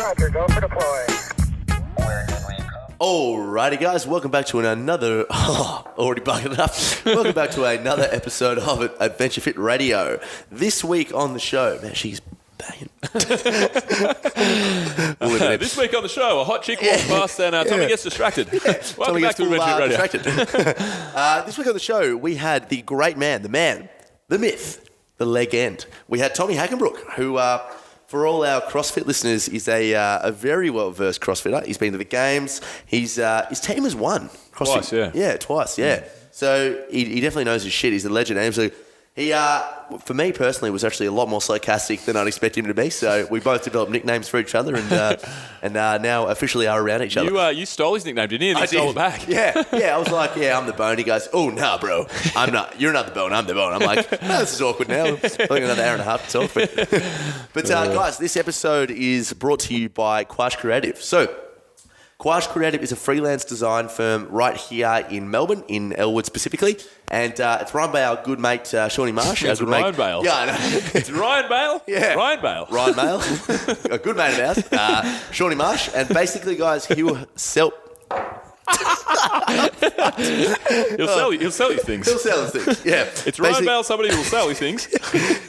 Roger, go for deploy. Alrighty, guys, welcome back to another. Already bugging up. Welcome back to another episode of Adventure Fit Radio. This week on the show, man, she's banging. This week on the show, a hot chick walks past and Tommy gets distracted. Welcome Tommy back gets to Adventure Radio. distracted. This week on the show, we had the great man, the myth, the leg end. We had Tommy Hackenbruck, who, for all our CrossFit listeners, is a very well-versed CrossFitter. He's been to the games. His team has won CrossFit. Twice, yeah. Yeah, twice, yeah. So he definitely knows his shit. He's a legend. And so he, for me personally, was actually a lot more sarcastic than I'd expect him to be. So we both developed nicknames for each other and now officially are around each other. You stole his nickname, didn't you? And he stole it back. Yeah. I was like, I'm the bone. He goes, oh, nah, bro. I'm not. You're not the bone. I'm the bone. I'm like, this is awkward now. I've got another hour and a half to talk. But guys, this episode is brought to you by Quash Creative. So Quash Creative is a freelance design firm right here in Melbourne, in Elwood specifically. And it's run by our good mate, Shawnee Marsh. It's Ryan Bale. Yeah, I know. It's Ryan Bale? Yeah. Ryan Bale. Ryan Bale, a good mate of ours, Shawnee Marsh. And basically, guys, he will sell... He'll sell you things. He'll sell his things, yeah. It's Ryan Bale, somebody who will sell you things.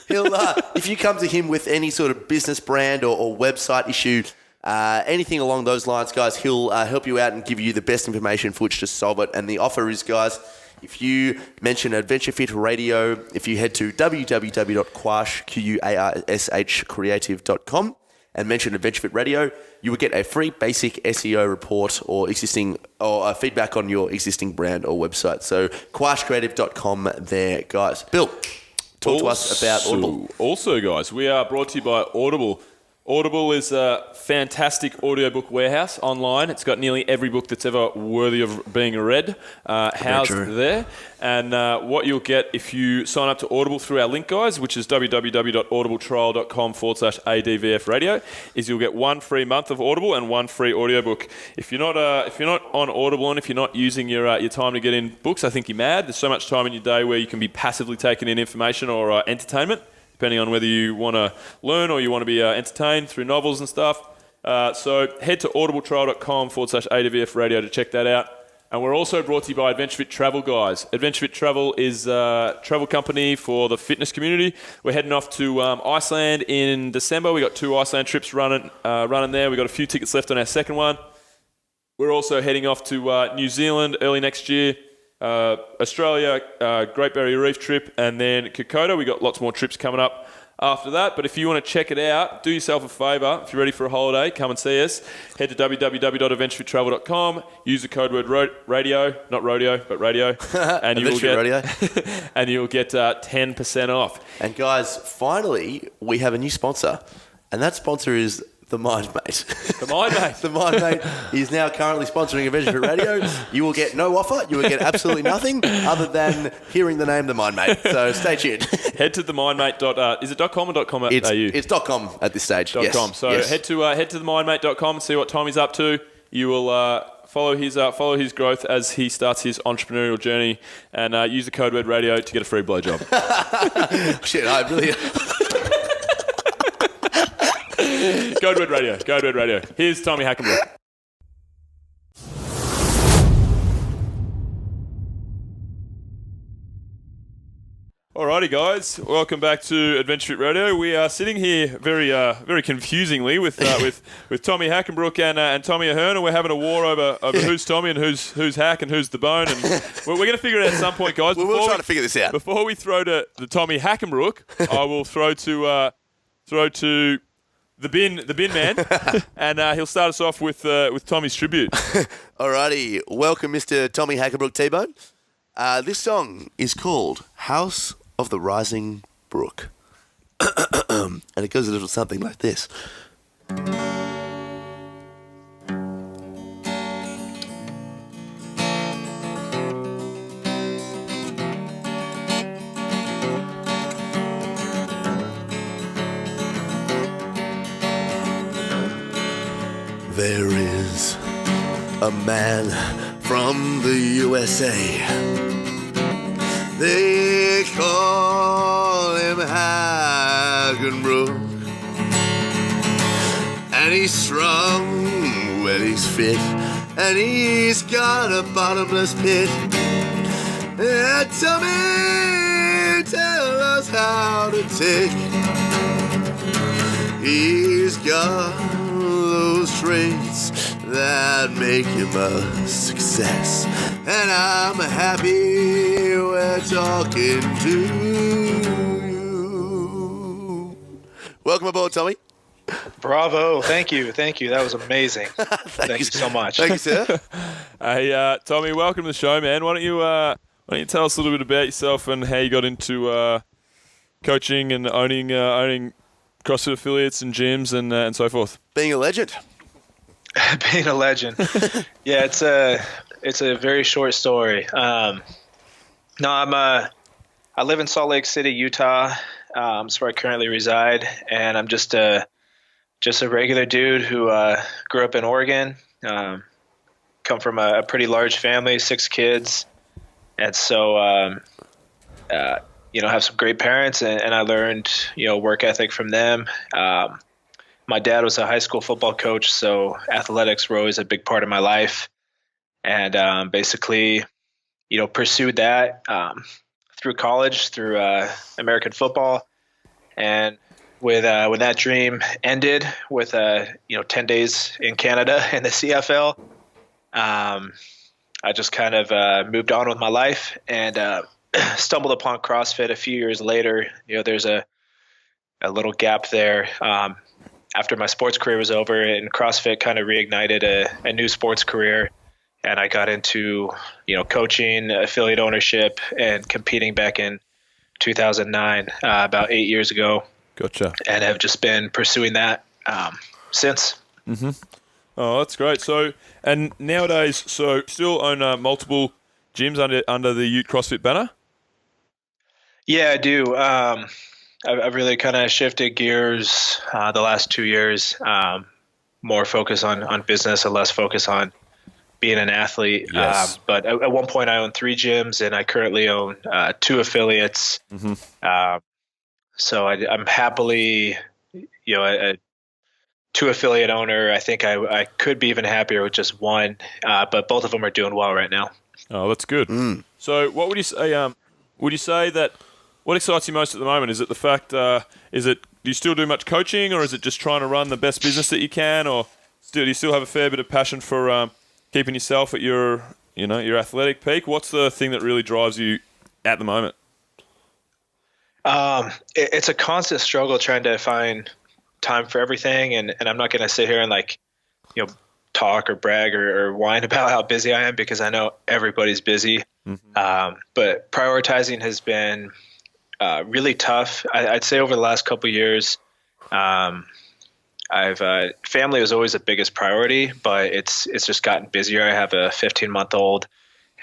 He'll, if you come to him with any sort of business brand or website issue, anything along those lines, guys, he'll help you out and give you the best information for which to solve it. And the offer is, guys, if you mention Adventure Fit Radio, if you head to www.quashcreative.com and mention Adventure Fit Radio, you will get a free basic SEO report or feedback on your existing brand or website. So quashcreative.com there, guys. Bill, talk to us about Audible. Also, guys, we are brought to you by Audible. Audible is a fantastic audiobook warehouse online. It's got nearly every book that's ever worthy of being read housed there. And what you'll get if you sign up to Audible through our link, guys, which is www.audibletrial.com/ADVF radio, is you'll get 1 free month of Audible and 1 free audiobook. If you're not on Audible and if you're not using your time to get in books, I think you're mad. There's so much time in your day where you can be passively taking in information or entertainment, depending on whether you want to learn or you want to be entertained through novels and stuff. So head to audibletrial.com/ADVF radio to check that out. And we're also brought to you by Adventure Fit Travel, guys. Adventure Fit Travel is a travel company for the fitness community. We're heading off to Iceland in December. We got 2 Iceland trips running there. We got a few tickets left on our second one. We're also heading off to New Zealand early next year. Australia, Great Barrier Reef trip, and then Kokoda. We got lots more trips coming up after that. But if you want to check it out, do yourself a favour. If you're ready for a holiday, come and see us. Head to www.adventurefittravel.com. Use the code word radio, not rodeo, but radio, and you will get radio. and you'll get 10% off. And guys, finally, we have a new sponsor, and that sponsor is the Mindmate. The Mindmate. The Mindmate is now currently sponsoring Adventure Fit Radio. You will get no offer. You will get absolutely nothing other than hearing the name The Mindmate. So stay tuned. Head to themindmate. Is it .com or .com.au? It's .com at this stage. .com. So head to themindmate.com and see what Tommy's up to. You will follow his growth as he starts his entrepreneurial journey, and use the code word radio to get a free blowjob. Shit, I really... Code word radio. Code word radio. Here's Tommy Hackenbruck. Alrighty, guys. Welcome back to Adventure Fit Radio. We are sitting here very confusingly with Tommy Hackenbruck and Tommy Ahern, and we're having a war over who's Tommy and who's Hack and who's the Bone. And we're going to figure it out at some point, guys. We're trying to figure this out. Before we throw to the Tommy Hackenbruck, I will throw to the bin man, and he'll start us off with Tommy's tribute. Alrighty, welcome, Mr. Tommy Hackenbruck T-Bone. This song is called "House of the Rising Brook," and it goes a little something like this. There is a man from the USA. They call him Hackenbruck. And he's strong when he's fit, and he's got a bottomless pit. Yeah, tell us how to tick. He's got those traits that make him a success, and I'm happy we're talking to you. Welcome aboard, Tommy. Bravo. Thank you. That was amazing. Thank you so much. Thank you, sir. Hey, Tommy, welcome to the show, man. Why don't you tell us a little bit about yourself and how you got into coaching and owning CrossFit affiliates and gyms and so forth? Being a legend. Being a legend. Yeah, it's a very short story. I live in Salt Lake City, Utah. That's where I currently reside, and I'm just a regular dude who grew up in Oregon. Come from a pretty large family, 6 kids, and so have some great parents, and I learned work ethic from them. My dad was a high school football coach, so athletics were always a big part of my life, and basically pursued that through college, through American football, and when that dream ended with 10 days in Canada in the CFL, I just kind of moved on with my life and stumbled upon CrossFit a few years later. There's a little gap there after my sports career was over, and CrossFit kind of reignited a new sports career. And I got into, coaching, affiliate ownership, and competing back in 2009, about 8 years ago. Gotcha. And have just been pursuing that since. Mm-hmm. Oh, that's great. So, and nowadays, still own multiple gyms under the UTE CrossFit banner? Yeah, I do. I've really kind of shifted gears the last 2 years, more focus on business and less focus on being an athlete. Yes. But at one point I owned 3 gyms, and I currently own 2 affiliates. Mm-hmm. So I'm happily, a 2 affiliate owner. I think I could be even happier with just 1, but both of them are doing well right now. Oh, that's good. Mm. So what would you say, what excites you most at the moment? Is it the fact, do you still do much coaching, or is it just trying to run the best business that you can, or do you still have a fair bit of passion for keeping yourself at your athletic peak? What's the thing that really drives you at the moment? It's a constant struggle trying to find time for everything. And I'm not going to sit here and talk or brag or whine about how busy I am, because I know everybody's busy. Mm-hmm. But prioritizing has been really tough. I'd say over the last couple of years, family was always the biggest priority, but it's just gotten busier. I have a 15-month-old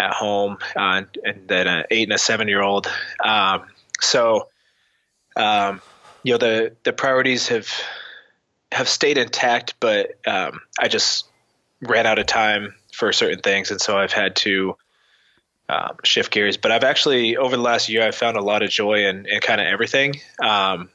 at home, and then an 8 and a 7-year-old. The priorities have stayed intact, but I just ran out of time for certain things, and so I've had to shift gears. But I've actually, over the last year, I've found a lot of joy in kind of everything. I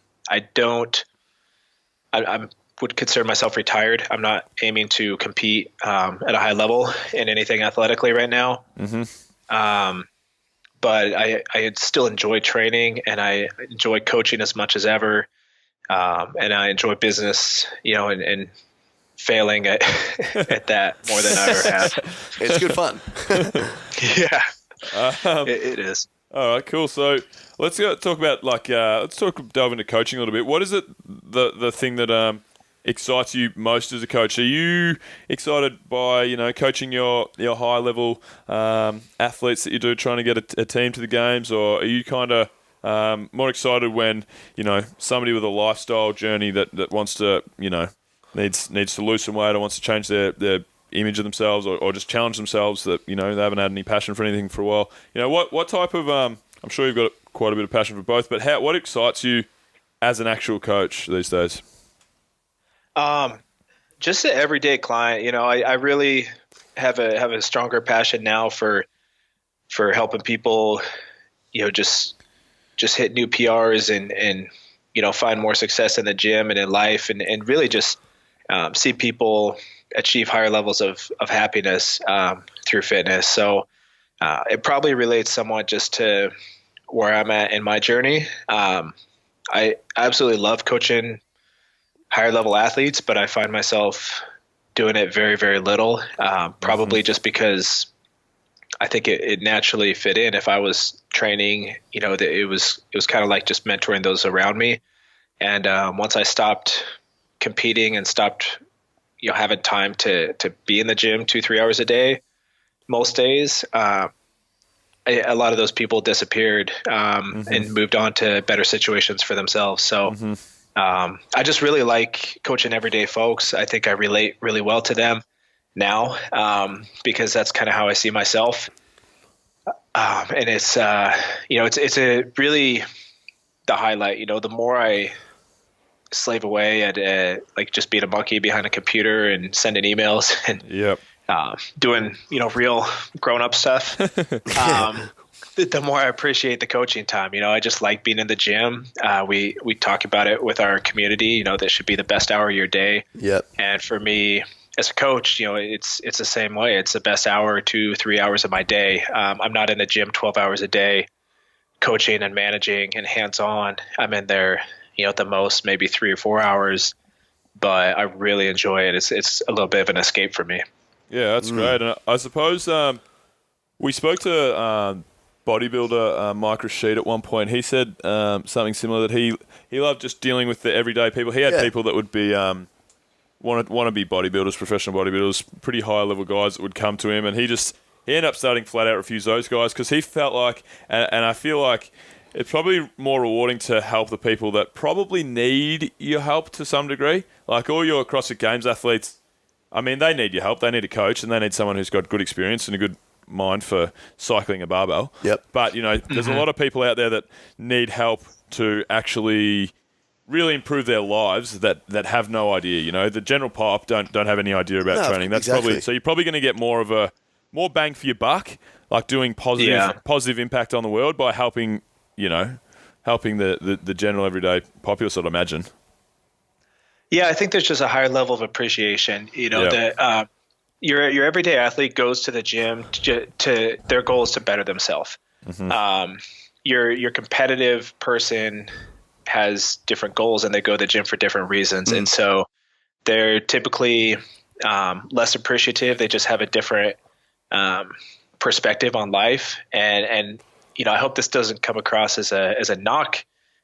would consider myself retired. I'm not aiming to compete at a high level in anything athletically right now. Mm-hmm. But I still enjoy training, and I enjoy coaching as much as ever. And I enjoy business, and failing at that more than I ever have. It's good fun. Yeah, it is. All right, cool. So let's talk about delve into coaching a little bit. What is it, the thing that excites you most as a coach? Are you excited by coaching your high level athletes that you do, trying to get a team to the games, or are you kind of more excited when somebody with a lifestyle journey that wants to needs to lose some weight or wants to change their image of themselves, or just challenge themselves, that they haven't had any passion for anything for a while? What type of I'm sure you've got quite a bit of passion for both, but what excites you as an actual coach these days? Just an everyday client. I really have a stronger passion now for helping people, just hit new PRs and find more success in the gym and in life, and really just see people achieve higher levels of happiness through fitness. So it probably relates somewhat just to where I'm at in my journey. I absolutely love coaching higher level athletes, but I find myself doing it very, very little, probably just because I think it naturally fit in. If I was training, that it was kind of like just mentoring those around me. And once I stopped competing and stopped, having time to be in the gym 2-3 hours a day, most days, a lot of those people disappeared and moved on to better situations for themselves. So I just really like coaching everyday folks. I think I relate really well to them now because that's kind of how I see myself. And it's, it's a really the highlight, the more I slave away at like just being a monkey behind a computer and sending emails and doing, real grown up stuff. The more I appreciate the coaching time. I just like being in the gym. We talk about it with our community, that should be the best hour of your day. Yep. And for me as a coach, it's the same way. It's the best hour, 2-3 hours of my day. I'm not in the gym 12 hours a day coaching and managing and hands-on. I'm in there, at the most maybe 3 or 4 hours, but I really enjoy it. It's a little bit of an escape for me. Yeah, that's great. And I suppose we spoke to bodybuilder Mike Rashid at one point. He said something similar, that he loved just dealing with the everyday people. He had people that would be want to be bodybuilders, professional bodybuilders, pretty high level guys that would come to him, and he ended up starting flat out refuse those guys because he felt like, and I feel like it's probably more rewarding to help the people that probably need your help to some degree. Like all your CrossFit Games athletes, I mean, they need your help. They need a coach, and they need someone who's got good experience and a good mind for cycling a barbell. Yep. But, there's a lot of people out there that need help to actually really improve their lives that have no idea. The general pop don't have any idea about training. That's exactly. so you're probably going to get more bang for your buck, like doing positive impact on the world by helping the general everyday populace, I'd imagine. Yeah, I think there's just a higher level of appreciation. That your everyday athlete goes to the gym to their goal is to better themselves. Your competitive person has different goals, and they go to the gym for different reasons, and so they're typically less appreciative. They just have a different perspective on life, and I hope this doesn't come across as a knock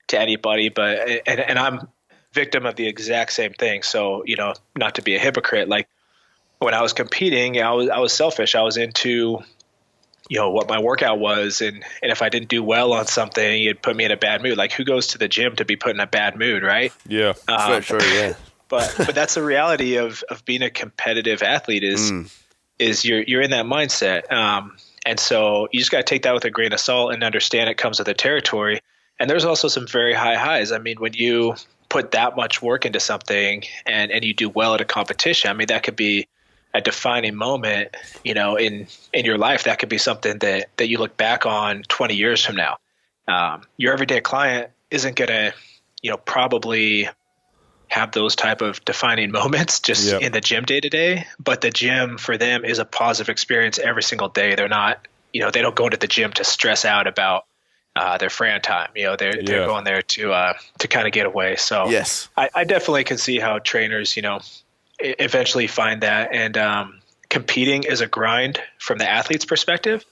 to anybody, but and I'm victim of the exact same thing. So, not to be a hypocrite, like when I was competing, I was selfish. I was into, what my workout was. And if I didn't do well on something, it'd put me in a bad mood. Like who goes to the gym to be put in a bad mood, right? Yeah. Sure, yeah. But that's the reality of being a competitive athlete is you're in that mindset. And so you just got to take that with a grain of salt and understand it comes with the territory. And there's also some very high highs. I mean, when you put that much work into something and you do well at a competition, I mean, that could be a defining moment, in your life. That could be something that you look back on 20 years from now. Your everyday client isn't going to, probably have those type of defining moments just in the gym day to day, but the gym for them is a positive experience every single day. They're not, they don't go to the gym to stress out about their Fran time. They're going there to kind of get away. So yes, I definitely can see how trainers, eventually find that. And competing is a grind from the athlete's perspective,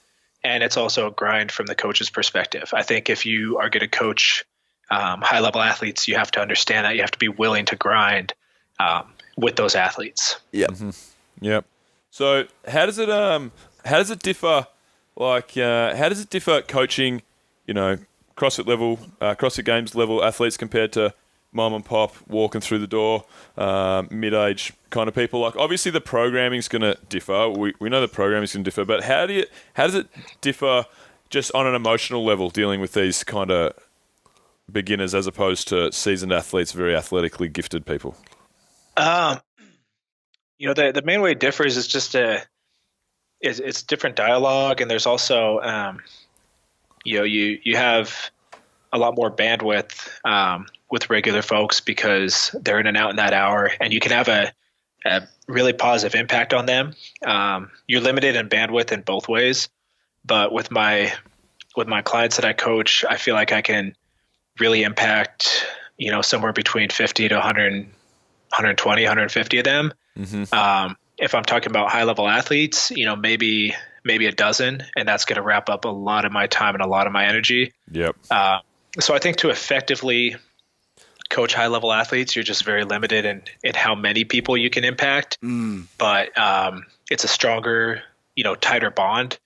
and it's also a grind from the coach's perspective. I think if you are going to coach high level athletes, you have to understand that you have to be willing to grind with those athletes. Yeah. Yep. So how does it differ? Like, how does it differ coaching, CrossFit level, CrossFit Games level athletes compared to mom and pop walking through the door, mid-age kind of people? Like, obviously the programming is going to differ. We know the programming is going to differ, but how does it differ just on an emotional level, dealing with these kind of beginners as opposed to seasoned athletes, very athletically gifted people? The main way it differs is just it's different dialogue, and there's also you have a lot more bandwidth with regular folks because they're in and out in that hour, and you can have a really positive impact on them. You're limited in bandwidth in both ways, but with my clients that I coach, I feel like I can really impact, somewhere between 50 to 100, 120, 150 of them. If I'm talking about high level athletes, maybe a dozen, and that's going to wrap up a lot of my time and a lot of my energy. Yep. So I think to effectively coach high level athletes, you're just very limited in how many people you can impact. But it's a stronger, tighter bond.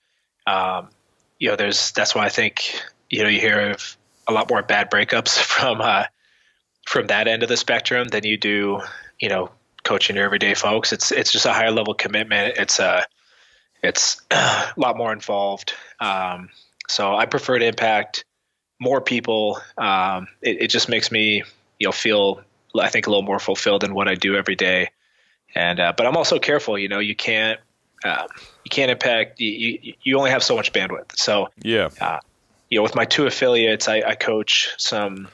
That's why I think, you hear of a lot more bad breakups from that end of the spectrum than you do, coaching your everyday folks. It's just a higher level commitment. It's a lot more involved. So I prefer to impact more people. It just makes me, feel, I think, a little more fulfilled in what I do every day. And, but I'm also careful, you can't impact, you only have so much bandwidth. So, with my 2 affiliates, I coach some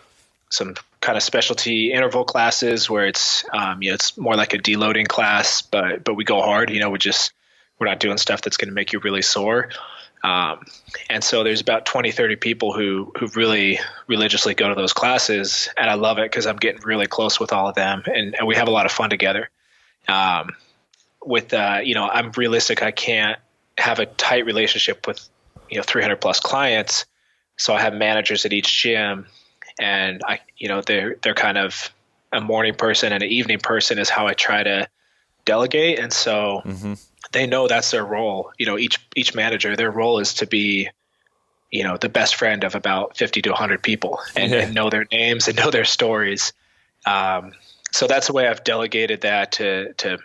kind of specialty interval classes where it's, it's more like a deloading class, but we go hard, we're not doing stuff that's going to make you really sore. And so there's about 20, 30 people who really religiously go to those classes. And I love it because I'm getting really close with all of them and we have a lot of fun together. I'm realistic. I can't have a tight relationship with, 300 plus clients. So I have managers at each gym and they're kind of a morning person and an evening person is how I try to delegate. And so they know that's their role. Each manager, their role is to be, the best friend of about 50 to 100 people and know their names and know their stories. So that's the way I've delegated that to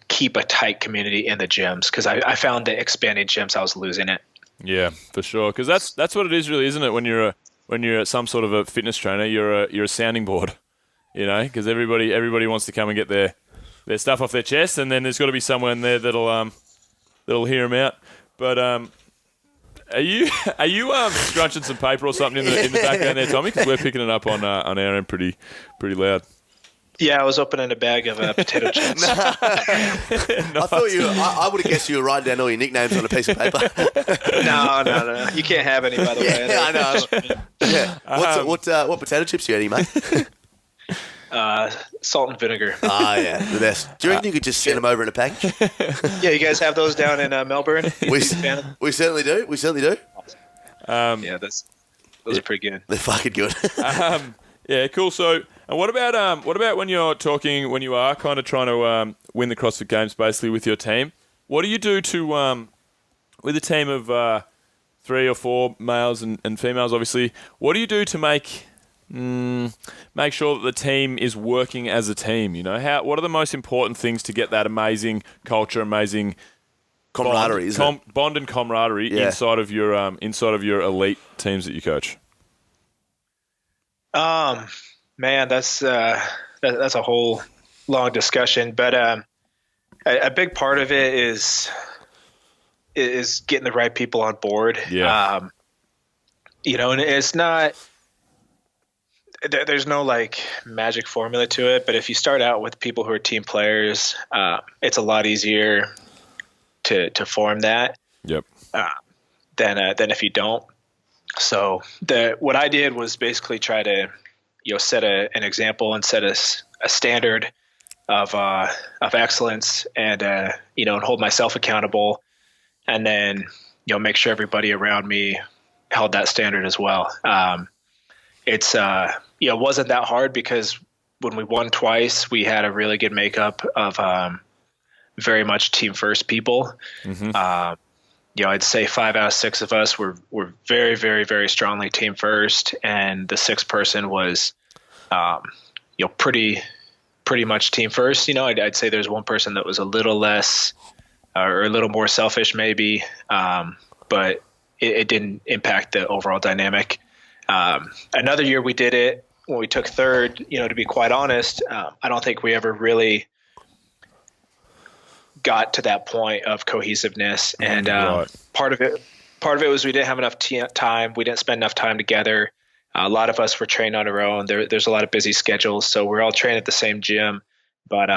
keep a tight community in the gyms. Cause I found that expanding gyms, I was losing it. Yeah, for sure. Cause that's what it is really, isn't it? When you're some sort of a fitness trainer, you're a sounding board, cause everybody wants to come and get their stuff off their chest, and then there's got to be someone there that'll hear them out. But are you scrunching some paper or something in the background there, Tommy? Because we're picking it up on our end pretty loud. Yeah, I was opening a bag of potato chips. Nice. I thought I would have guessed you were writing down all your nicknames on a piece of paper. No. You can't have any, by the way. Yeah, I know. What potato chips are you eating, mate? Salt and vinegar. Yeah, the best. Do you reckon you could just send them over in a package? Yeah, you guys have those down in Melbourne? We certainly do. Yeah, those are pretty good. They're fucking good. Yeah, cool. So, and what about when you are kind of trying to win the CrossFit Games basically with your team? What do you do to with a team of 3 or 4 males and females, obviously? What do you do to make sure that the team is working as a team? What are the most important things to get that amazing culture, amazing camaraderie, bond and camaraderie inside of your elite teams that you coach? Man, that's a whole long discussion, but a big part of it is getting the right people on board. Yeah. And it's not. There's no magic formula to it, but if you start out with people who are team players, it's a lot easier to form that. Yep. Than if you don't. So what I did was basically try to, set an example and set a standard of excellence and and hold myself accountable, and then make sure everybody around me held that standard as well. It's it wasn't that hard because when we won twice, we had a really good makeup of very much team first people. I'd say 5 out of 6 of us were very, very, very strongly team first, and the 6th person was, pretty much team first. I'd say there's one person that was a little less or a little more selfish, maybe, but it didn't impact the overall dynamic. Another year we did it when we took 3rd. To be quite honest, I don't think we ever really got to that point of cohesiveness, and part of it was we didn't have enough time. We didn't spend enough time together. A lot of us were trained on our own. There's a lot of busy schedules, so we're all trained at the same gym, but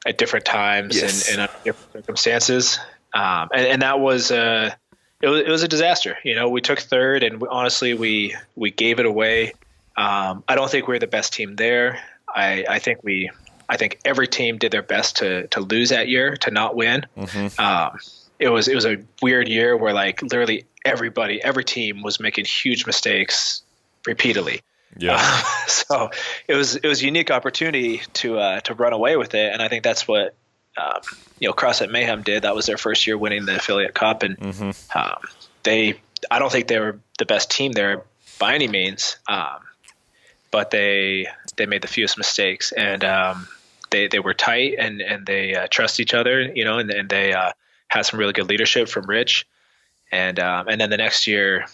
at different times Yes. and under different circumstances. And that was it was a disaster. We took third, and honestly, we gave it away. I don't think we're the best team there. I think every team did their best to lose that year, to not win. It was a weird year where like literally every team was making huge mistakes repeatedly. Yeah. So it was a unique opportunity to run away with it, and I think that's what CrossFit Mayhem did. That was their first year winning the affiliate cup, and I don't think they were the best team there by any means, but they made the fewest mistakes, and they were tight, and they trust each other, and they had some really good leadership from Rich, and then the next year,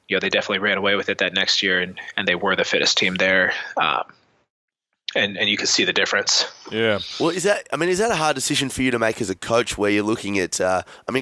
they definitely ran away with it that next year, and they were the fittest team there. And you can see the difference. Yeah. Well, is that a hard decision for you to make as a coach, where you're looking at,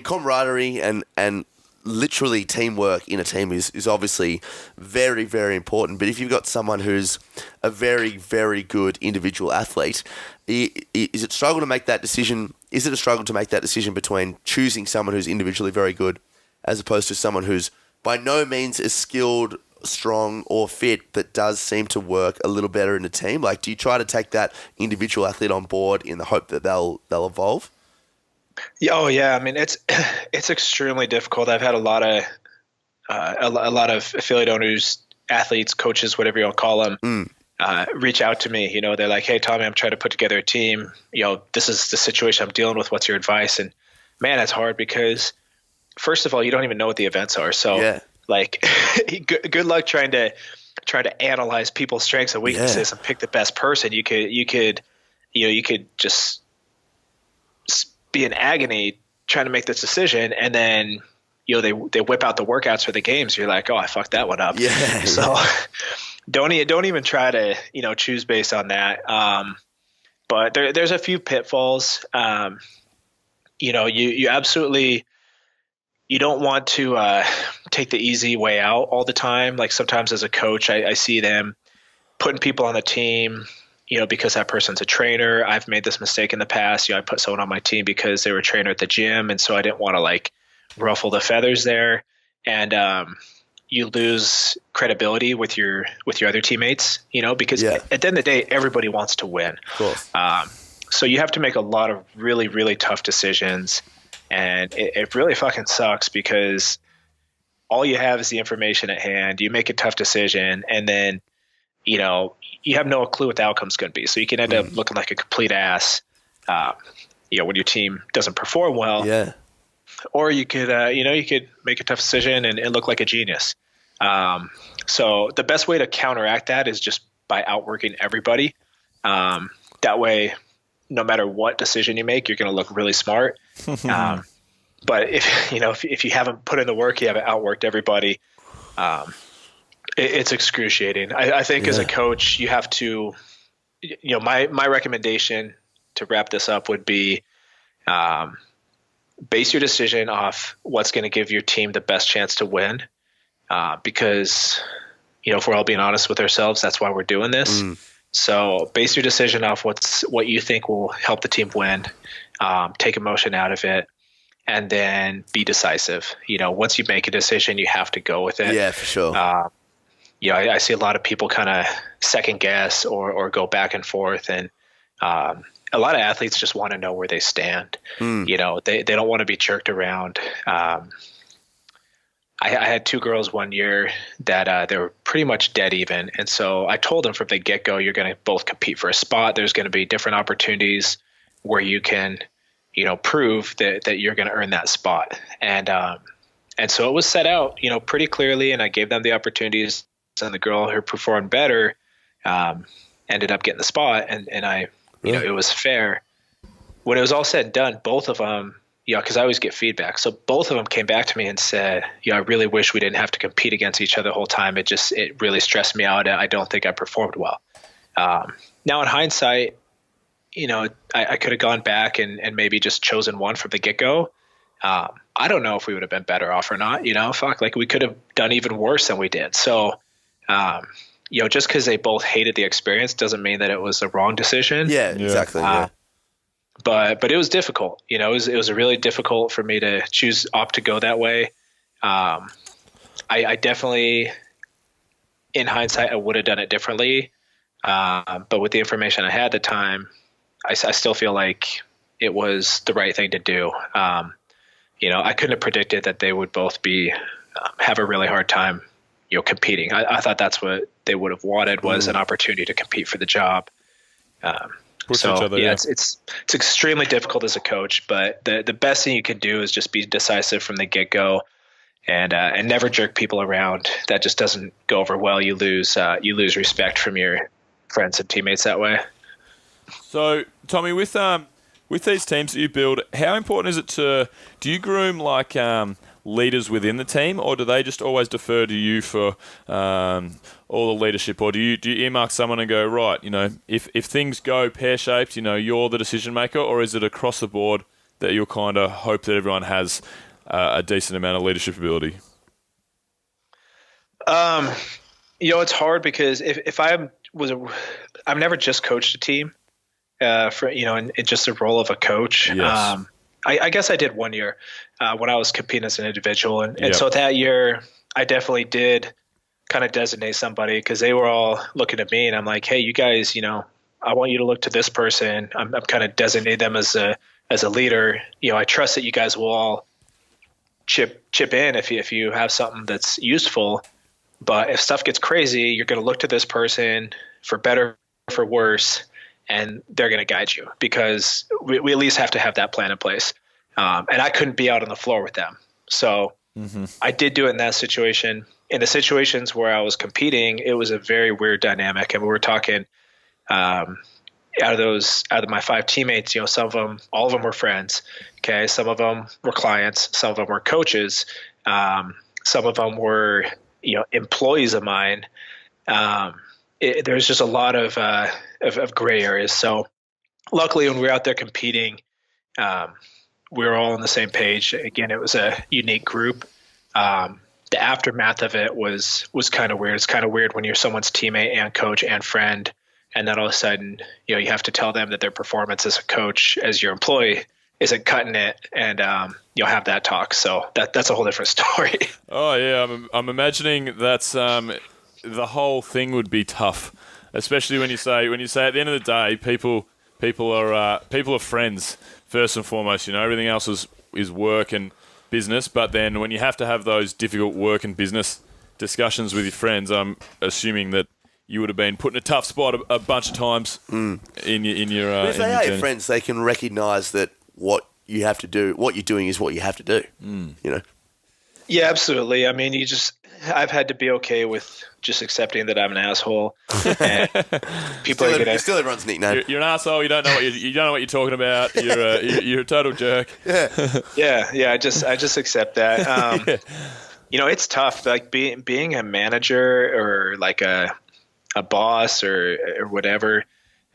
camaraderie and literally teamwork in a team is obviously very, very important. But if you've got someone who's a very, very good individual athlete, is it a struggle to make that decision? Is it a struggle to make that decision between choosing someone who's individually very good as opposed to someone who's by no means as skilled, strong, or fit, but does seem to work a little better in a team? Like, do you try to take that individual athlete on board in the hope that they'll evolve? Yeah, oh yeah. I mean, it's extremely difficult. I've had a lot of affiliate owners, athletes, coaches, whatever you want to call them, reach out to me. They're like, "Hey, Tommy, I'm trying to put together a team. This is the situation I'm dealing with. What's your advice?" And man, it's hard because first of all, you don't even know what the events are. So like, good luck trying to analyze people's strengths and weaknesses and pick the best person. You could just be in agony trying to make this decision, and then they whip out the workouts for the games. You're like, oh, I fucked that one up. So don't even try to choose based on that. But there's a few pitfalls. You absolutely, you don't want to take the easy way out all the time. Like sometimes as a coach, I see them putting people on the team, because that person's a trainer. I've made this mistake in the past. I put someone on my team because they were a trainer at the gym, and so I didn't want to like ruffle the feathers there. And you lose credibility with your other teammates, because at the end of the day, everybody wants to win. Of course. So you have to make a lot of really, really tough decisions, and it really fucking sucks because all you have is the information at hand. You make a tough decision, and then you have no clue what the outcome's going to be. So you can end up looking like a complete ass, when your team doesn't perform well. Yeah. Or you could, you could make a tough decision and look like a genius. So the best way to counteract that is just by outworking everybody. That way, no matter what decision you make, you're going to look really smart. But if you haven't put in the work, you haven't outworked everybody. It's excruciating. I think as a coach, you have to, my recommendation to wrap this up would be, base your decision off what's going to give your team the best chance to win. Because, if we're all being honest with ourselves, that's why we're doing this. So base your decision off what you think will help the team win, take emotion out of it, and then be decisive. Once you make a decision, you have to go with it. Yeah, for sure. I see a lot of people kind of second guess or go back and forth, and a lot of athletes just want to know where they stand. They don't want to be jerked around. I had two girls one year that they were pretty much dead even, and so I told them from the get-go, you're going to both compete for a spot. There's going to be different opportunities where you can prove that you're going to earn that spot, and so it was set out pretty clearly, and I gave them the opportunities. And the girl who performed better ended up getting the spot, and I, it was fair. When it was all said and done, both of them, because I always get feedback, so both of them came back to me and said, I really wish we didn't have to compete against each other the whole time. It really stressed me out. I don't think I performed well. Now in hindsight, I could have gone back and maybe just chosen one from the get-go. I don't know if we would have been better off or not. We could have done even worse than we did. So. Just because they both hated the experience doesn't mean that it was the wrong decision. Yeah, exactly. but it was difficult. It was really difficult for me to opt to go that way. I definitely, in hindsight, I would have done it differently. But with the information I had at the time, I still feel like it was the right thing to do. I couldn't have predicted that they would both have a really hard time, competing. I thought that's what they would have wanted, was an opportunity to compete for the job. Push each other, it's extremely difficult as a coach, but the best thing you can do is just be decisive from the get-go, and never jerk people around. That just doesn't go over well. You lose respect from your friends and teammates that way. So, Tommy, with these teams that you build, how important is it do you groom like leaders within the team, or do they just always defer to you for all the leadership, or do you earmark someone and go, right, if things go pear-shaped, you're the decision maker, or is it across the board that you'll kind of hope that everyone has a decent amount of leadership ability? It's hard because if I've never just coached a team, in just the role of a coach. Yes. I guess I did 1 year when I was competing as an individual. And so that year I definitely did kind of designate somebody, because they were all looking at me and I'm like, hey, you guys, I want you to look to this person. I'm kind of designating them as a leader. I trust that you guys will all chip in if you have something that's useful. But if stuff gets crazy, you're going to look to this person for better or for worse, and they're going to guide you, because we at least have to have that plan in place. And I couldn't be out on the floor with them. So I did do it in that situation. In the situations where I was competing, it was a very weird dynamic. And we were talking out of my 5 teammates, some of them, all of them were friends. Okay. Some of them were clients. Some of them were coaches. Some of them were, employees of mine. There's just a lot of gray areas. So luckily when we were out there competing, we were all on the same page. Again, it was a unique group. The aftermath of it was kind of weird. It's kind of weird when you're someone's teammate and coach and friend, and then all of a sudden, you have to tell them that their performance as a coach, as your employee, isn't cutting it, and you'll have that talk. So that's a whole different story. Oh yeah, I'm imagining that's the whole thing would be tough, especially when you say at the end of the day, people are friends first and foremost. Everything else is work and business, but then when you have to have those difficult work and business discussions with your friends, I'm assuming that you would have been put in a tough spot a bunch of times in your. But if they are your friends, they can recognise that what you have to do, what you're doing, is what you have to do. Yeah, absolutely. I mean, I've had to be okay with just accepting that I'm an asshole. And people you're still everyone's nickname. You're an asshole. You don't know what you're talking about. You're a total jerk. Yeah. I just accept that. It's tough. Like being a manager or like a boss or whatever.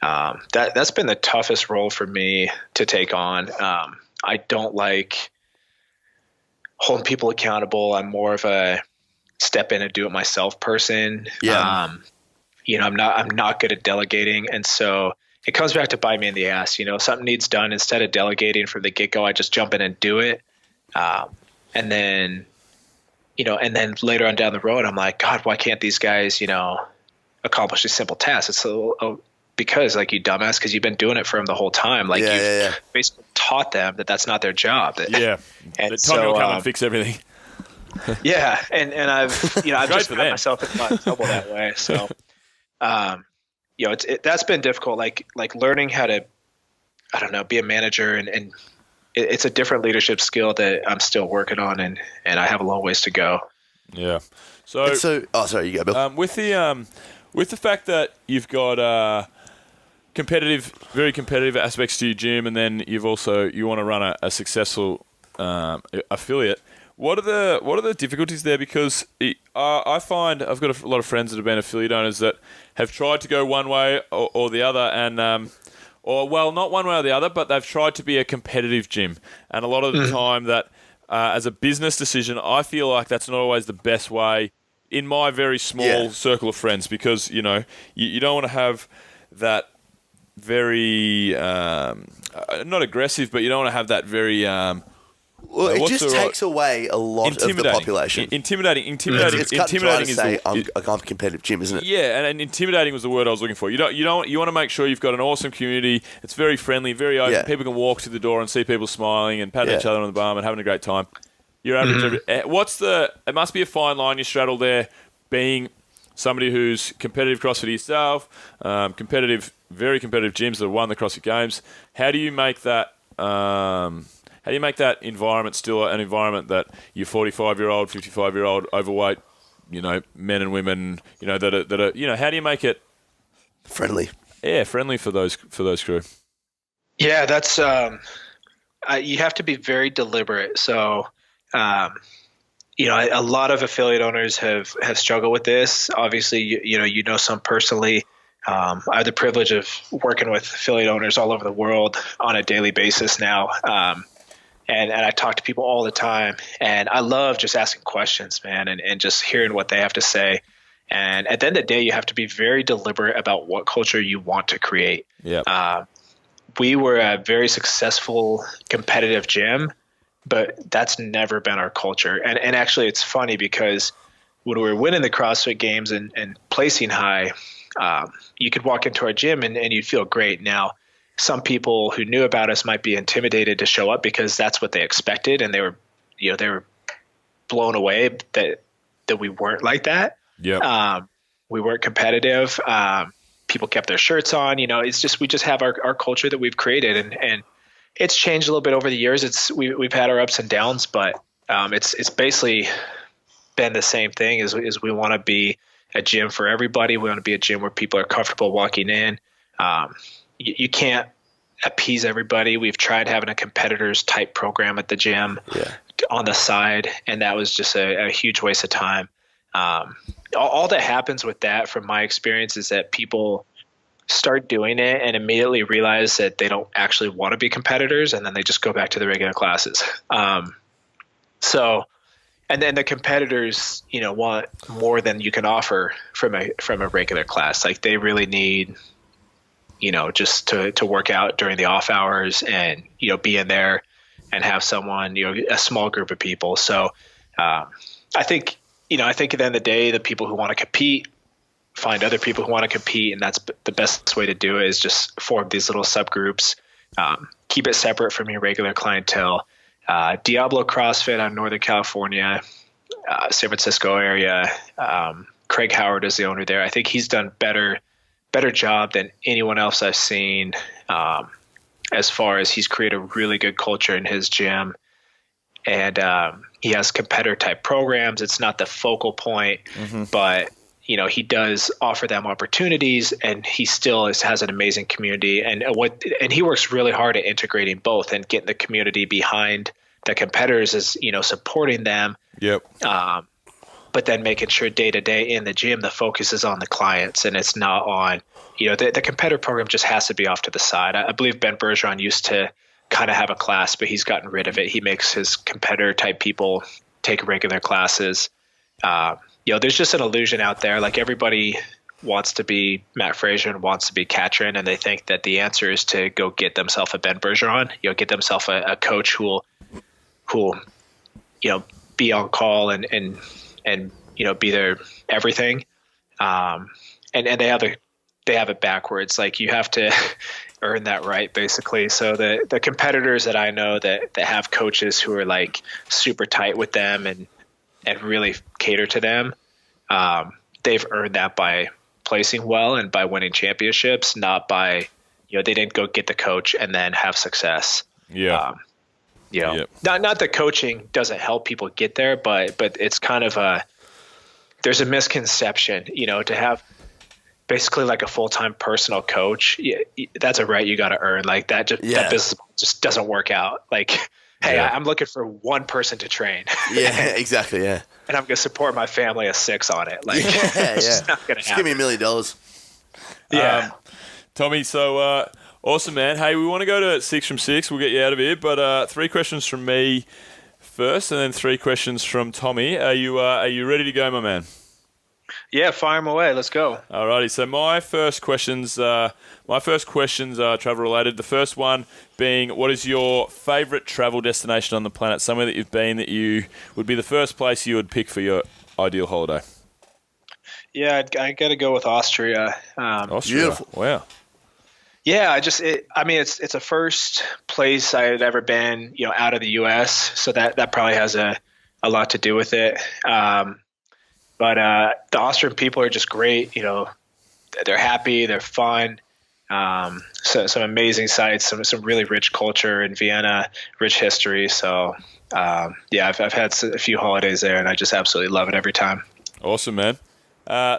That's been the toughest role for me to take on. I don't like holding people accountable. I'm more of a step in and do it myself person. Yeah. I'm not good at delegating. And so it comes back to bite me in the ass. Something needs done. Instead of delegating from the get go, I just jump in and do it. And then later on down the road, I'm like, God, why can't these guys, accomplish these simple tasks? It's because like, you dumbass, because you've been doing it for them the whole time. Like you've basically taught them that that's not their job. Yeah. And the time will come and fix everything. Yeah. And I've just got myself in a lot of trouble that way. So, that's been difficult. Like learning how to, I don't know, be a manager, and it's a different leadership skill that I'm still working on, and I have a long ways to go. Yeah. So sorry, you go, Bill. With the fact that you've got very competitive aspects to your gym, and then you want to run a successful affiliate. What are the difficulties there? Because I find I've got a lot of friends that have been affiliate owners that have tried to go one way or the other, and not one way or the other, but they've tried to be a competitive gym, and a lot of the time that as a business decision, I feel like that's not always the best way in my very small circle of friends, because you don't want to have that very not aggressive, but you don't want to have that very. Well, it just takes away a lot of the population. Intimidating. It's cut and dry Intimidating to is say I'm a competitive gym, isn't it? Yeah, and intimidating was the word I was looking for. You want to make sure you've got an awesome community. It's very friendly, very open. Yeah. People can walk through the door and see people smiling and patting each other on the bum and having a great time. Your average. It must be a fine line you straddle there, being somebody who's competitive CrossFit yourself, very competitive gyms that have won the CrossFit Games. How do you make that? How do you make that environment still an environment that your 45-year-old, 55-year-old overweight, men and women, that are, how do you make it friendly? Yeah, friendly for those crew. Yeah, that's you have to be very deliberate. So, a lot of affiliate owners have struggled with this. Obviously, you know some personally. I have the privilege of working with affiliate owners all over the world on a daily basis now. And I talk to people all the time, and I love just asking questions, man, and just hearing what they have to say. And at the end of the day, you have to be very deliberate about what culture you want to create. Yeah. We were a very successful competitive gym, but that's never been our culture. And actually, it's funny because when we were winning the CrossFit Games and placing high, you could walk into our gym and you'd feel great. Now, some people who knew about us might be intimidated to show up because that's what they expected, and they were blown away that we weren't like that. Yeah. We weren't competitive. People kept their shirts on. It's just we just have our culture that we've created, and it's changed a little bit over the years. We've had our ups and downs, but it's basically been the same thing. Is we want to be a gym for everybody. We want to be a gym where people are comfortable walking in. You can't appease everybody. We've tried having a competitors type program at the gym on the side, and that was just a huge waste of time. All that happens with that, from my experience, is that people start doing it and immediately realize that they don't actually want to be competitors, and then they just go back to the regular classes. And then the competitors, want more than you can offer from a regular class. Like, they really need just to work out during the off hours and, be in there and have someone, a small group of people. So I think at the end of the day, the people who want to compete find other people who want to compete. And that's the best way to do it, is just form these little subgroups, keep it separate from your regular clientele. Diablo CrossFit out in Northern California, San Francisco area. Craig Howard is the owner there. I think he's done better job than anyone else I've seen, as far as he's created a really good culture in his gym. And he has competitor type programs. It's not the focal point, but he does offer them opportunities, and he still has an amazing community. And he works really hard at integrating both and getting the community behind the competitors, is supporting them. Yep. But then making sure day to day in the gym, the focus is on the clients, and it's not on, the competitor program just has to be off to the side. I believe Ben Bergeron used to kind of have a class, but he's gotten rid of it. He makes his competitor type people take regular classes. There's just an illusion out there. Like, everybody wants to be Matt Fraser and wants to be Katrin, and they think that the answer is to go get themselves a Ben Bergeron, get themselves a coach who'll be on call and be their everything. And they have it backwards. Like, you have to earn that right, basically. So the competitors that I know that have coaches who are like super tight with them and really cater to them, they've earned that by placing well and by winning championships, not by, they didn't go get the coach and then have success. Yeah. Not that coaching doesn't help people get there, but it's kind of there's a misconception, to have basically like a full-time personal coach. That's a right you got to earn. Like, that business just doesn't work out. Like, hey, I'm looking for one person to train. Yeah, exactly. Yeah. And I'm going to support my family of 6 on it. Like, it's just not going to happen. Give me $1 million. Yeah. Tommy, so awesome, man. Hey, we want to go to 6 from 6. We'll get you out of here. But 3 questions from me first, and then 3 questions from Tommy. Are you ready to go, my man? Yeah, fire 'em away. Let's go. Alrighty, so my first questions are travel related. The first one being, what is your favourite travel destination on the planet? Somewhere that you've been that you would be the first place you would pick for your ideal holiday. Yeah, I got to go with Austria. Austria. Beautiful. Wow. Yeah, it's a first place I had ever been, out of the U.S. So that probably has a lot to do with it. But the Austrian people are just great. They're happy, they're fun. So some amazing sights, some really rich culture in Vienna, rich history. So I've had a few holidays there, and I just absolutely love it every time. Awesome, man.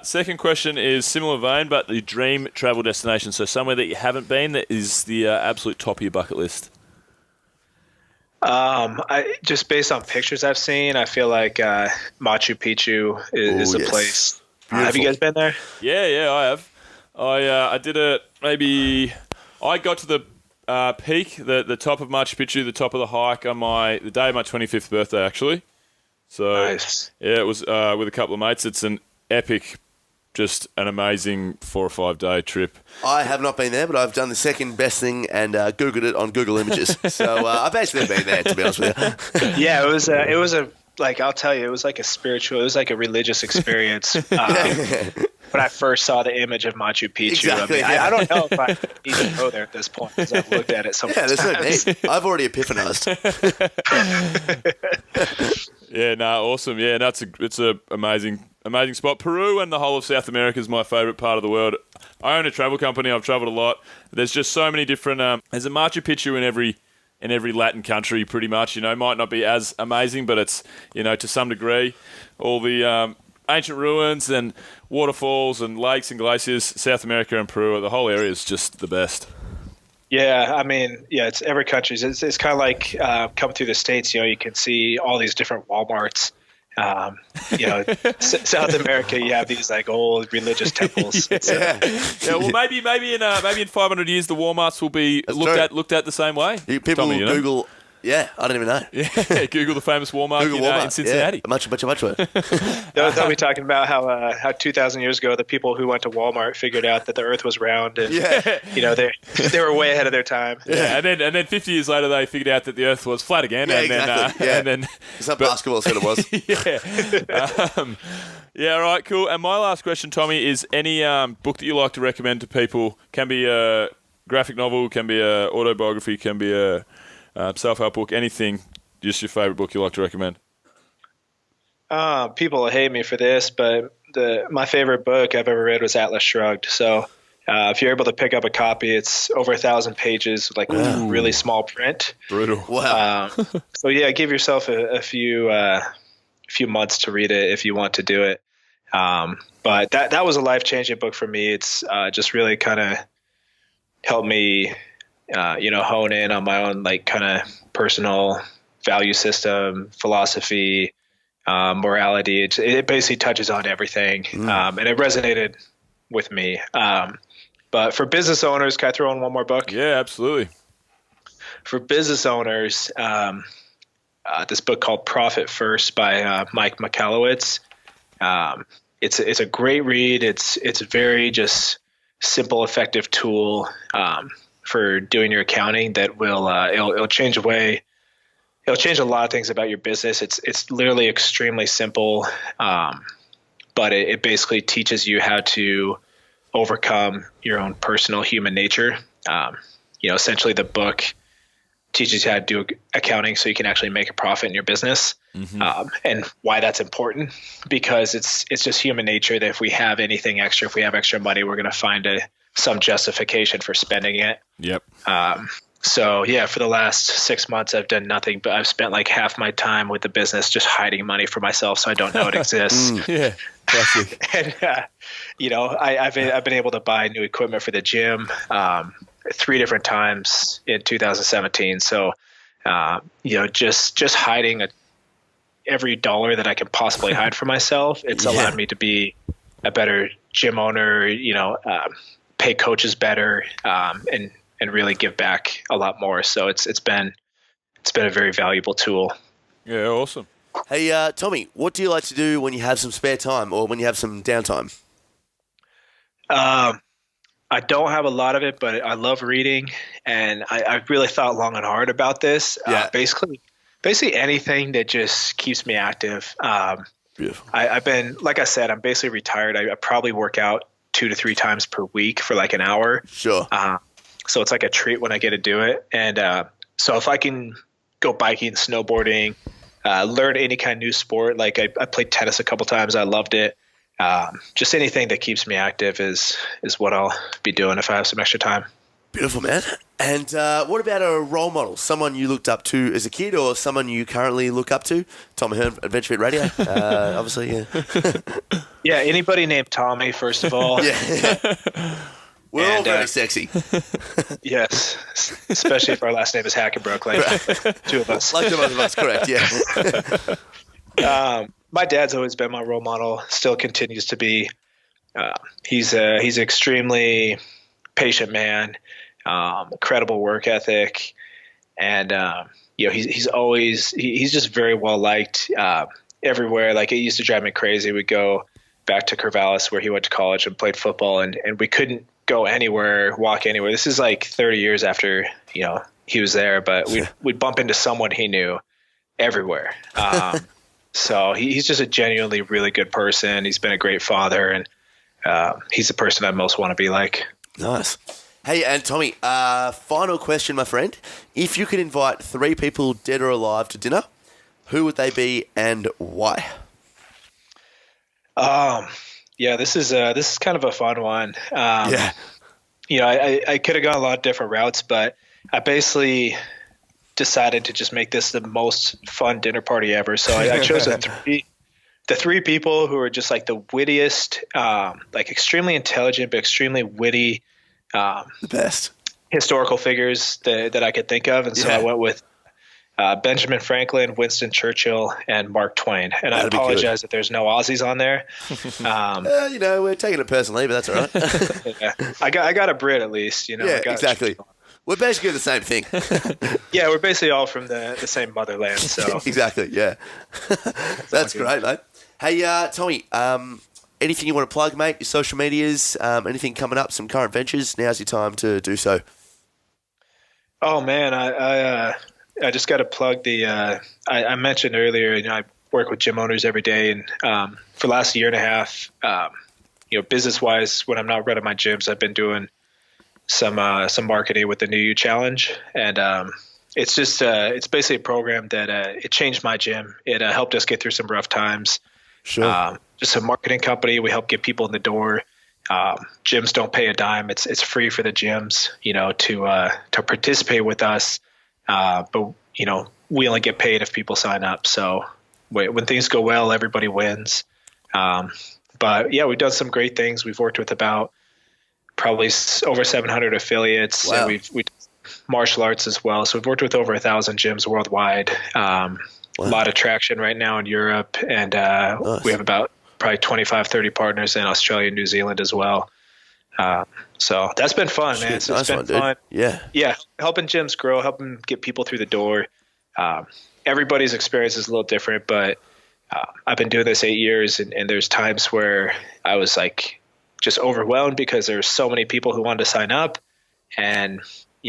Second question is similar vein, but the dream travel destination. So somewhere that you haven't been that is the absolute top of your bucket list. I just based on pictures I've seen, I feel like Machu Picchu is a place. Have you guys been there? Yeah, I have. I did it. Maybe I got to the peak, the top of Machu Picchu, the top of the hike on the day of my 25th birthday, actually. So Nice. yeah, it was with a couple of mates. It's an epic, just an amazing 4 or 5 day trip. I have not been there, but I've done the second best thing and Googled it on Google Images. So I've actually been there, to be honest with you. Yeah, it was I'll tell you, it was like it was like a religious experience. When I first saw the image of Machu Picchu, Exactly, I don't know if I even go there at this point because I've looked at it so many Yeah, there's no times. need. I've already epiphanized. Yeah, no, awesome. Yeah, no, it's a amazing spot. Peru and the whole of South America is my favourite part of the world. I own a travel company. I've travelled a lot. There's just so many different. There's a Machu Picchu in every Latin country, pretty much. Might not be as amazing, but it's to some degree. All the ancient ruins and waterfalls and lakes and glaciers. South America and Peru, the whole area is just the best. Yeah, it's every country. It's kind of like coming through the States. You can see all these different Walmarts. South America, you have these like old religious temples. Yeah, well, maybe in 500 years the Walmarts will be looked at the same way. People Tommy, will Google. Yeah, I don't even know. Yeah, Google the famous Walmart, in Cincinnati. Yeah, much work. They'll be talking about how 2,000 years ago the people who went to Walmart figured out that the Earth was round, and they were way ahead of their time. Yeah, and then 50 years later they figured out that the Earth was flat again. Yeah, and exactly. And then it's not basketball, said it was. Yeah. Yeah, all right, cool. And my last question, Tommy, is any book that you like to recommend to people. Can be a graphic novel, can be a autobiography, can be a self-help book, anything, just your favourite book you like to recommend. People will hate me for this, but my favorite book I've ever read was Atlas Shrugged. So if you're able to pick up a copy, it's over 1,000 pages, like really small print. Brutal. Wow. So yeah, give yourself a few months to read it if you want to do it. But that was a life-changing book for me. It's just really kind of helped me hone in on my own like kind of personal value system, philosophy, morality. It basically touches on everything, and it resonated with me. But for business owners, can I throw in one more book? Yeah, absolutely. For business owners, this book called Profit First by Mike Michalowicz. It's a great read. It's very just simple, effective tool for doing your accounting that will it'll change the way. It'll change a lot of things about your business. It's literally extremely simple, but it basically teaches you how to overcome your own personal human nature. Essentially the book teaches you how to do accounting so you can actually make a profit in your business. And why that's important, because it's just human nature that if we have anything extra, if we have extra money, we're going to find some justification for spending it. Yep. So yeah, for the last 6 months, I've done nothing, but I've spent like half my time with the business just hiding money for myself, so I don't know it exists. Yeah, classic. And I've been able to buy new equipment for the gym 3 different times in 2017. So just hiding every dollar that I can possibly hide for myself, it's allowed me to be a better gym owner. Pay coaches better, and really give back a lot more. So it's been a very valuable tool. Yeah, awesome. Hey, Tommy, what do you like to do when you have some spare time or when you have some downtime? I don't have a lot of it, but I love reading, and I really thought long and hard about this. Yeah. Basically anything that just keeps me active. Beautiful. I've been, like I said, I'm basically retired. I probably work out 2 to 3 times per week for like an hour. Sure. So it's like a treat when I get to do it. And so if I can go biking, snowboarding, learn any kind of new sport, like I played tennis a couple times. I loved it. Just anything that keeps me active is what I'll be doing if I have some extra time. Beautiful, man. And what about a role model? Someone you looked up to as a kid or someone you currently look up to? Tommy Hearn, Adventure Fit Radio, obviously, yeah. Yeah, anybody named Tommy, first of all. Yeah. We're all very sexy. Yes, especially if our last name is Hackenbruck, like two of us. Like the both of us, correct, yeah. My dad's always been my role model, still continues to be. He's an extremely patient man, incredible work ethic, and he's just very well liked everywhere. Like, it used to drive me crazy. We'd go back to Corvallis, where he went to college and played football, and we couldn't go anywhere, walk anywhere. This is like 30 years after he was there, but we'd bump into someone he knew everywhere. So he's just a genuinely really good person. He's been a great father, and he's the person I most want to be like. Nice. Hey, and Tommy, final question, my friend. If you could invite 3 people, dead or alive, to dinner, who would they be and why? Yeah, this is kind of a fun one. I could have gone a lot of different routes, but I basically decided to just make this the most fun dinner party ever. So I chose the three people who are just like the wittiest, like extremely intelligent, but extremely witty, the best historical figures that I could think of. And so I went with Benjamin Franklin, Winston Churchill, and Mark Twain. And I apologize that there's no Aussies on there. We're taking it personally, but that's all right. Yeah. I got a Brit at least. Yeah, exactly. We're basically the same thing. Yeah, we're basically all from the same motherland. So exactly, yeah. That's great, mate. Hey, Tommy, anything you want to plug, mate? Your social medias, anything coming up, some current ventures? Now's your time to do so. Oh man, I just got to plug the. I mentioned earlier, I work with gym owners every day, and for the last year and a half, business wise, when I'm not running my gyms, I've been doing some marketing with the New You Challenge, and it's basically a program that it changed my gym. It helped us get through some rough times. Sure. Just a marketing company. We help get people in the door. Gyms don't pay a dime. It's free for the gyms, to participate with us. But we only get paid if people sign up. So when things go well, everybody wins. But yeah, we've done some great things. We've worked with about probably over 700 affiliates. Wow. And we martial arts as well. So we've worked with over 1,000 gyms worldwide. Wow. A lot of traction right now in Europe, and nice. We have about probably 25, 30 partners in Australia and New Zealand as well. So that's been fun, man. So it's been fun. Yeah. Yeah. Helping gyms grow, helping get people through the door. Everybody's experience is a little different, but I've been doing this 8 years, and there's times where I was like just overwhelmed because there's so many people who wanted to sign up. And,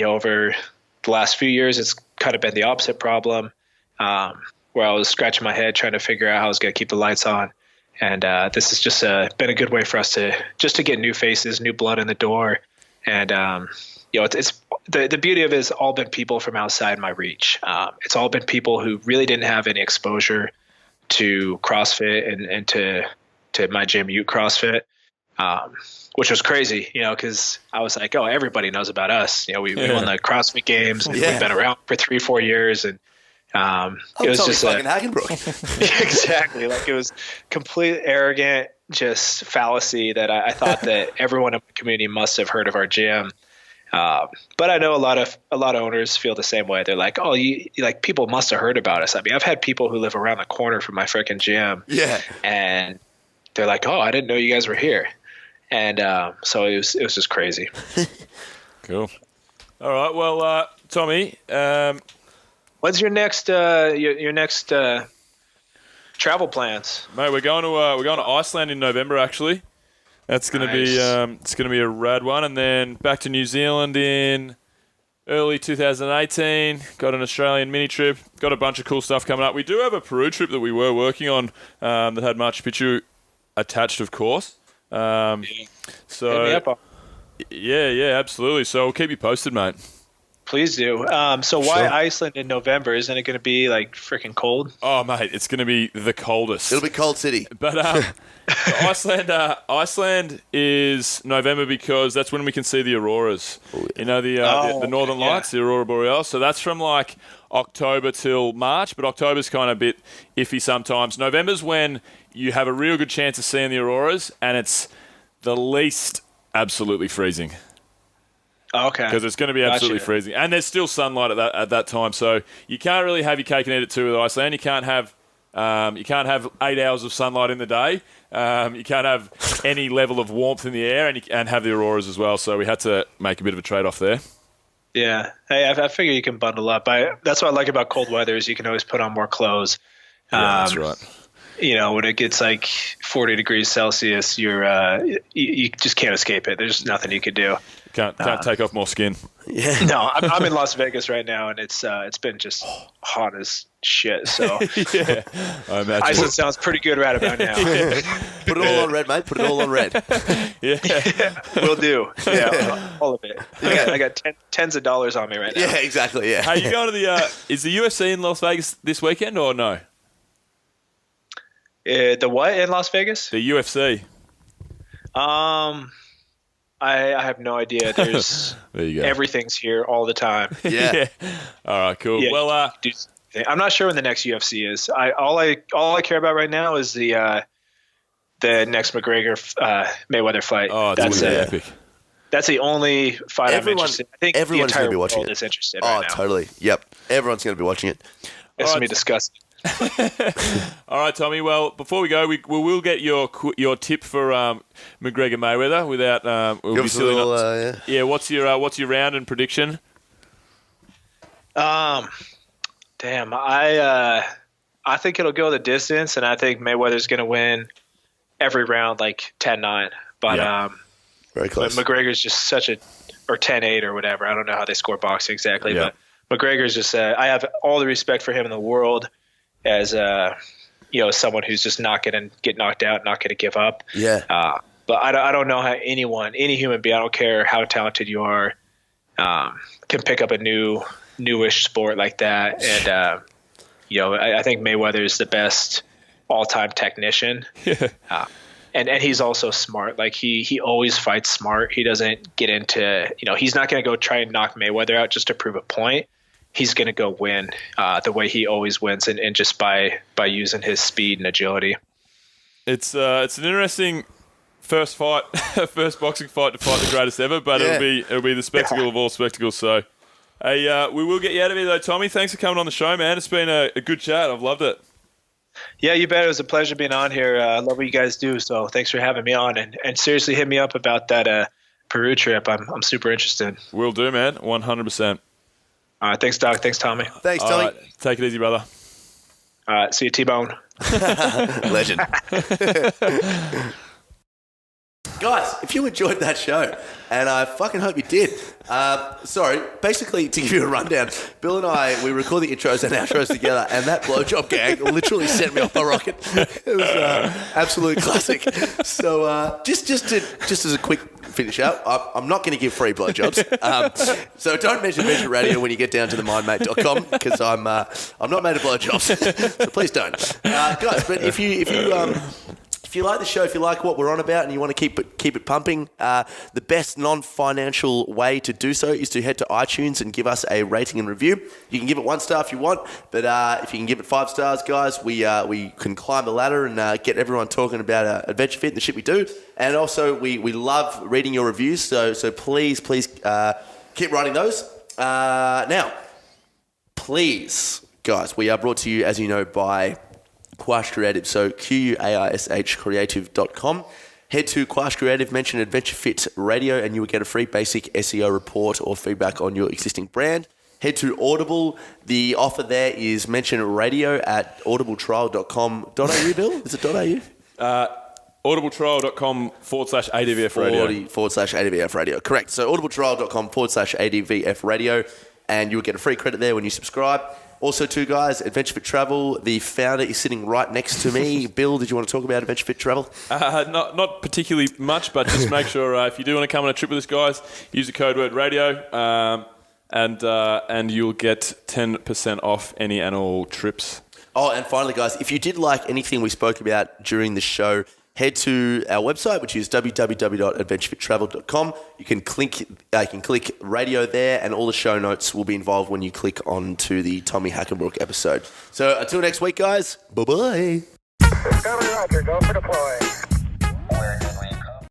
over the last few years, it's kind of been the opposite problem, where I was scratching my head trying to figure out how I was going to keep the lights on. And this has just been a good way for us to get new faces, new blood in the door. And, it's the beauty of it has all been people from outside my reach. It's all been people who really didn't have any exposure to CrossFit and to my gym, UTE CrossFit, which was crazy, because I was like, oh, everybody knows about us. We won the CrossFit Games. And We've been around for 3-4 years. And it was just fucking Hackenbruck. Exactly. Like, it was complete arrogant, just fallacy that I thought that everyone in the community must have heard of our gym. But I know a lot of owners feel the same way. They're like, oh, people must have heard about us. I mean, I've had people who live around the corner from my freaking gym. Yeah. And they're like, oh, I didn't know you guys were here. And so it was just crazy. Cool. All right. Well, Tommy, when's your next travel plans? Mate, we're going to Iceland in November. Actually, that's going to be it's going to be a rad one, and then back to New Zealand in early 2018. Got an Australian mini trip. Got a bunch of cool stuff coming up. We do have a Peru trip that we were working on that had Machu Picchu attached, of course. So Hit me up. yeah, absolutely. So we'll keep you posted, mate. Please do. So why Iceland in November? Isn't it going to be like freaking cold? Oh, mate, it's going to be the coldest. It'll be cold city. But Iceland is November because that's when we can see the auroras. Oh, yeah. You know, the Northern Lights, the Aurora Borealis. So that's from like October till March, but October's kind of a bit iffy sometimes. November's when you have a real good chance of seeing the auroras, and it's the least absolutely freezing. Okay. Because it's going to be absolutely freezing. And there's still sunlight at that time. So you can't really have your cake and eat it too with Iceland. You can't have 8 hours of sunlight in the day. You can't have any level of warmth in the air and have the auroras as well. So we had to make a bit of a trade-off there. Yeah. Hey, I figure you can bundle up. That's what I like about cold weather is you can always put on more clothes. Yeah, that's right. You know, when it gets like 40 degrees Celsius, you just can't escape it. There's nothing you could do. Can't take off more skin. Yeah. No, I'm in Las Vegas right now, and it's been just hot as shit. So yeah, I imagine. Iceland sounds pretty good right about now. Put it all on red, mate. Put it all on red. Yeah. Will do. Yeah, all of it. I got tens of dollars on me right now. Yeah, exactly. Yeah. Hey, you going to is the UFC in Las Vegas this weekend or no? The what in Las Vegas? The UFC. I have no idea. There's there you go. Everything's here all the time. Yeah. All right, cool. Yeah, well, I'm not sure when the next UFC is. All I care about right now is the next McGregor Mayweather fight. Oh, that's epic. That's the only fight I'm interested in. I think everyone's the entire going to be watching world it. is interested right now. Oh, totally. Yep. Everyone's going to be watching it. It's going to be disgusting. All right, Tommy. Well, before we go, we will get your tip for McGregor Mayweather. Without we'll be silly not. Yeah. What's your round and prediction? Damn. I think it'll go the distance, and I think Mayweather's going to win every round, like 10-9. But very close. But McGregor's just or 10-8 or whatever. I don't know how they score boxing exactly, but McGregor's just. I have all the respect for him in the world. As someone who's just not going to get knocked out, not going to give up. Yeah. But I don't know how any human being, I don't care how talented you are, can pick up a newish sport like that. And I think Mayweather is the best all-time technician. And he's also smart. Like he always fights smart. He doesn't get into he's not going to go try and knock Mayweather out just to prove a point. He's going to go win the way he always wins, and just by using his speed and agility. It's an interesting first boxing fight to fight the greatest ever, but it'll be the spectacle of all spectacles. So, hey, we will get you out of here though, Tommy. Thanks for coming on the show, man. It's been a good chat. I've loved it. Yeah, you bet. It was a pleasure being on here. I love what you guys do. So thanks for having me on, and seriously hit me up about that Peru trip. I'm super interested. Will do, man. 100%. All right, thanks, Doc. Thanks, Tommy. Thanks, Tommy. Right, take it easy, brother. All right, see you, T-Bone. Legend. Guys, if you enjoyed that show, and I fucking hope you did, basically, to give you a rundown, Bill and I, we record the intros and outros together, and that blowjob gag literally sent me off a rocket. It was absolute classic. So just as a quick finish up, I'm not going to give free blowjobs. So don't mention Measure Radio when you get down to the mindmate.com, because I'm not made of blowjobs. So please don't. Guys, but if you like the show, if you like what we're on about and you want to keep it pumping, the best non-financial way to do so is to head to iTunes and give us a rating and review. You can give it 1 star if you want, but if you can give it 5 stars, guys, we can climb the ladder and get everyone talking about Adventure Fit and the shit we do. And also, we love reading your reviews, so please keep writing those. Now, please, guys, we are brought to you, as you know, by Quash Creative, so QUAISH creative.com. Head to Quash Creative, mention Adventure Fit Radio, and you will get a free basic SEO report or feedback on your existing brand. head to Audible. The offer there is mention radio at audibletrial.com.au, Bill? Is it .au? audibletrial.com/ADVF radio. /ADVF radio. Correct. So audibletrial.com/ADVF radio, and you'll get a free credit there when you subscribe. Also, too, guys, Adventure Fit Travel, the founder is sitting right next to me. Bill, did you want to talk about Adventure Fit Travel? Not particularly much, but just make sure if you do want to come on a trip with us, guys, use the code word radio, and you'll get 10% off any and all trips. Oh, and finally, guys, if you did like anything we spoke about during the show, head to our website, which is www.adventurefittravel.com. You can click radio there, and all the show notes will be involved when you click on to the Tommy Hackenbruck episode. So until next week, guys, bye-bye. Discovery Roger, go for deploy.